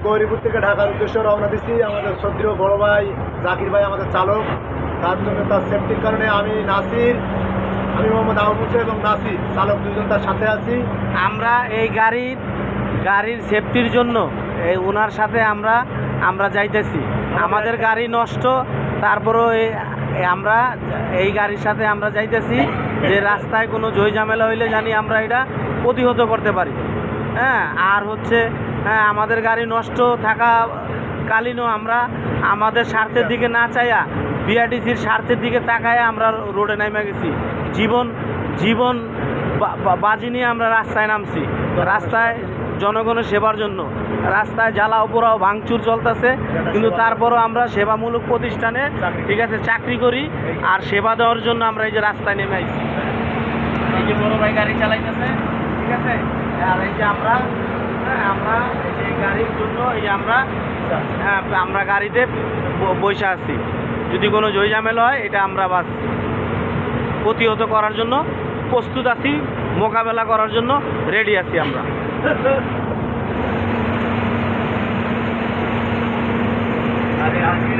গৌরীপুর থেকে ঢাকার উদ্দেশ্যে রওনা দিচ্ছি। আমাদের শ্রদ্ধেয় বড় ভাই জাকির ভাই আমাদের চালক, তার জন্য তার সেফটির কারণে আমি মোহাম্মদ আবু এবং নাসির চালক দুজন তার সাথে আছি। আমরা এই গাড়ির সেফটির জন্য ওনার সাথে আমরা যাইতেছি। আমাদের গাড়ি নষ্ট, তারপরেও আমরা এই গাড়ির সাথে আমরা যাইতেছি যে রাস্তায় কোনো ঝই ঝামেলা হইলে জানি আমরা এটা প্রতিহত করতে পারি। হ্যাঁ, আর হচ্ছে আমাদের গাড়ি নষ্ট থাকাকালীনও আমরা আমাদের স্বার্থের দিকে না চাইয়া বিআরটিসির স্বার্থের দিকে তাকায় আমরা রোডে নেমে গেছি। জীবন বাজি নিয়ে আমরা রাস্তায় নামছি, রাস্তায় জনগণের সেবার জন্য। রাস্তায় জ্বালাও পোড়াও ভাঙচুর চলতেছে, কিন্তু তারপরও আমরা সেবামূলক প্রতিষ্ঠানে ঠিক আছে চাকরি করি, আর সেবা দেওয়ার জন্য আমরা এই যে রাস্তায় নেমে আসছি। এই যে বড় ভাই গাড়ি চালাইতেছে, ঠিক আছে, আর এই যে আমরা এই যে গাড়ির জন্য এই যে আমরা গাড়িতে বসে আছি। যদি কোনো ঝই ঝামেলা হয় এটা আমরা বাস প্রতিহত করার জন্য প্রস্তুত আছি, মোকাবেলা করার জন্য রেডি আছি আমরা। আরে আজকে